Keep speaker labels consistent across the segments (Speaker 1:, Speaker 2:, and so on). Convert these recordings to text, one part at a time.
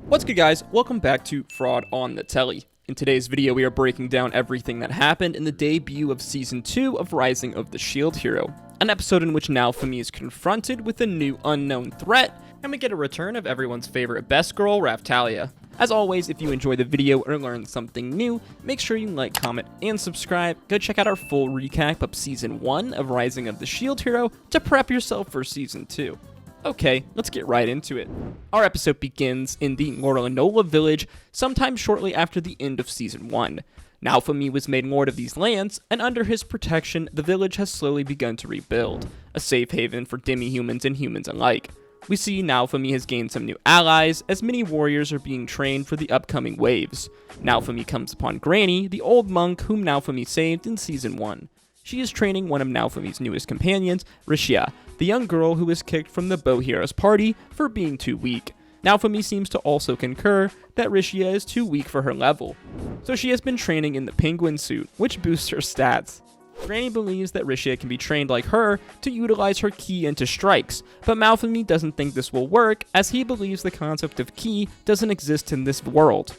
Speaker 1: What's good, guys? Welcome back to Fraud on the Telly. In today's video, we are breaking down everything that happened in the debut of Season 2 of Rising of the Shield Hero, an episode in which Naofumi is confronted with a new unknown threat, and we get a return of everyone's favorite best girl, Raphtalia. As always, if you enjoy the video or learn something new, make sure you like, comment, and subscribe. Go check out our full recap of Season 1 of Rising of the Shield Hero to prep yourself for Season 2. Okay, let's get right into it. Our episode begins in the Loranola village sometime shortly after the end of Season 1. Naofumi was made lord of these lands, and under his protection, the village has slowly begun to rebuild, a safe haven for demi-humans and humans alike. We see Naofumi has gained some new allies, as many warriors are being trained for the upcoming waves. Naofumi comes upon Granny, the old monk whom Naofumi saved in Season 1. She is training one of Naofumi's newest companions, Rishia, the young girl who was kicked from the Bow Heroes party for being too weak. Naofumi seems to also concur that Rishia is too weak for her level, so she has been training in the penguin suit, which boosts her stats. Granny believes that Rishia can be trained like her to utilize her ki into strikes, but Naofumi doesn't think this will work, as he believes the concept of ki doesn't exist in this world.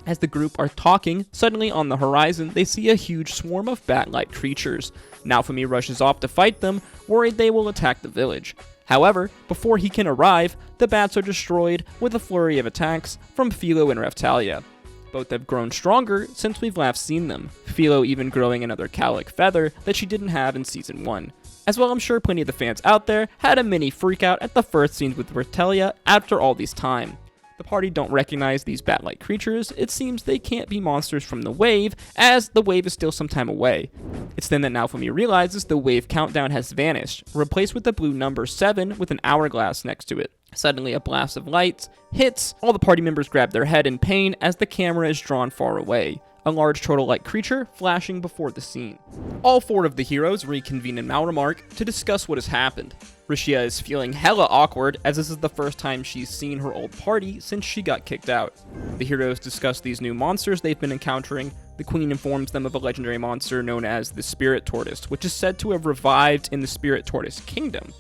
Speaker 1: As the group are talking, suddenly on the horizon they see a huge swarm of bat-like creatures. Naofumi rushes off to fight them, worried they will attack the village. However, before he can arrive, the bats are destroyed with a flurry of attacks from Filo and Raphtalia. Both have grown stronger since we've last seen them, Filo even growing another cowlick feather that she didn't have in Season 1. As well, I'm sure plenty of the fans out there had a mini freakout at the first scenes with Raphtalia after all this time. The party don't recognize these bat-like creatures. It seems they can't be monsters from the wave, as the wave is still some time away. It's then that Naofumi realizes the wave countdown has vanished, replaced with the blue number 7 with an hourglass next to it. Suddenly, a blast of lights hits. All the party members grab their head in pain as the camera is drawn far away, a large turtle-like creature flashing before the scene. All 4 of the heroes reconvene in Malremark to discuss what has happened. Rishia is feeling hella awkward, as this is the first time she's seen her old party since she got kicked out. The heroes discuss these new monsters they've been encountering. The queen informs them of a legendary monster known as the Spirit Tortoise, which is said to have revived in the Spirit Tortoise Kingdom.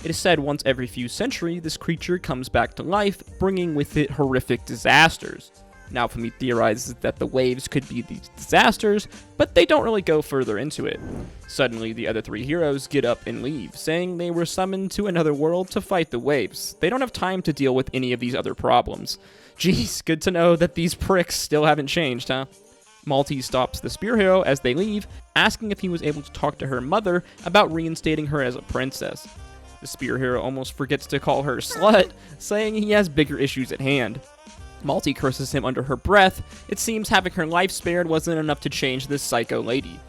Speaker 1: It is said once every few centuries, this creature comes back to life, bringing with it horrific disasters. Naofumi theorizes that the waves could be these disasters, but they don't really go further into it. Suddenly, the other 3 heroes get up and leave, saying they were summoned to another world to fight the waves. They don't have time to deal with any of these other problems. Jeez, good to know that these pricks still haven't changed, huh? Melty stops the spear hero as they leave, asking if he was able to talk to her mother about reinstating her as a princess. The spear hero almost forgets to call her slut, saying he has bigger issues at hand. Melty curses him under her breath. It seems having her life spared wasn't enough to change this psycho lady.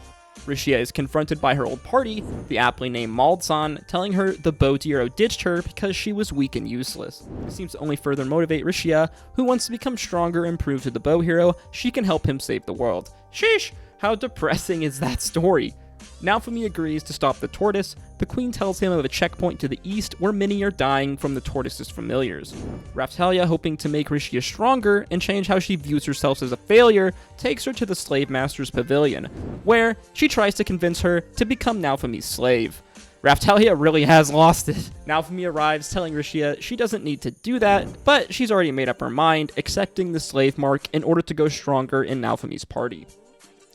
Speaker 1: Rishia is confronted by her old party, the aptly named Maldsan, telling her the bow hero ditched her because she was weak and useless. This seems to only further motivate Rishia, who wants to become stronger and prove to the bow hero she can help him save the world. Sheesh, how depressing is that story? Naofumi agrees to stop the tortoise. The queen tells him of a checkpoint to the east where many are dying from the tortoise's familiars. Raphtalia, hoping to make Rishia stronger and change how she views herself as a failure, takes her to the slave master's pavilion, where she tries to convince her to become Naofumi's slave. Raphtalia really has lost it. Naofumi arrives telling Rishia she doesn't need to do that, but she's already made up her mind, accepting the slave mark in order to go stronger in Naofumi's party.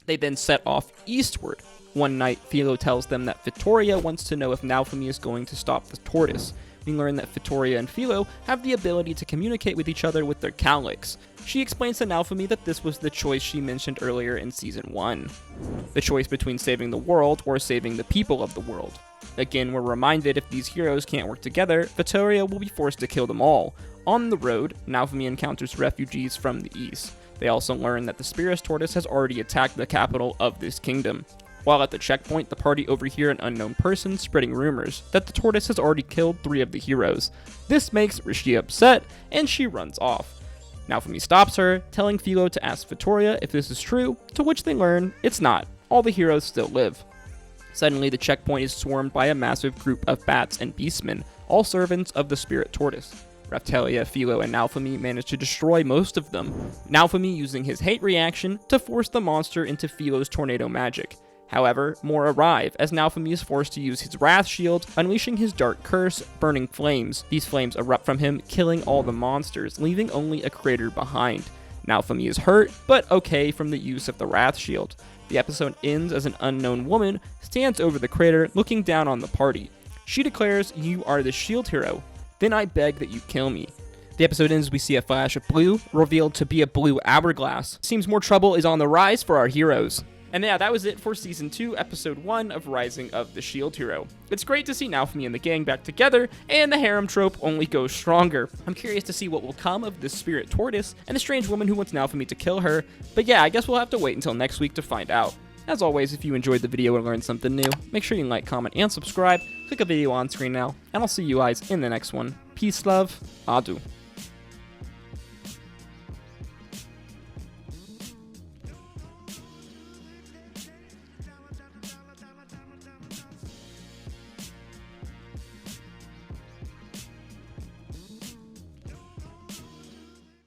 Speaker 1: They then set off eastward. One night, Filo tells them that Vittoria wants to know if Naofumi is going to stop the tortoise. We learn that Vittoria and Filo have the ability to communicate with each other with their cowlicks. She explains to Naofumi that this was the choice she mentioned earlier in Season 1. The choice between saving the world or saving the people of the world. Again, we're reminded if these heroes can't work together, Vittoria will be forced to kill them all. On the road, Naofumi encounters refugees from the east. They also learn that the Spirit Tortoise has already attacked the capital of this kingdom. While at the checkpoint, the party overhear an unknown person spreading rumors that the tortoise has already killed 3 of the heroes. This makes Rishia upset, and she runs off. Naofumi stops her, telling Filo to ask Vittoria if this is true, to which they learn it's not. All the heroes still live. Suddenly, the checkpoint is swarmed by a massive group of bats and beastmen, all servants of the Spirit Tortoise. Raphtalia, Filo, and Naofumi manage to destroy most of them, Naofumi using his hate reaction to force the monster into Filo's tornado magic. However, more arrive, as Naofumi is forced to use his Wrath Shield, unleashing his dark curse, burning flames. These flames erupt from him, killing all the monsters, leaving only a crater behind. Naofumi is hurt, but okay from the use of the Wrath Shield. The episode ends as an unknown woman stands over the crater, looking down on the party. She declares, "You are the shield hero. Then I beg that you kill me." The episode ends as we see a flash of blue, revealed to be a blue hourglass. Seems more trouble is on the rise for our heroes. And yeah, that was it for Season 2, Episode 1 of Rising of the Shield Hero. It's great to see Naofumi and the gang back together, and the harem trope only goes stronger. I'm curious to see what will come of this spirit Tortoise and the strange woman who wants Naofumi to kill her, but yeah, I guess we'll have to wait until next week to find out. As always, if you enjoyed the video and learned something new, make sure you like, comment, and subscribe. Click a video on screen now, and I'll see you guys in the next one. Peace, love, adieu.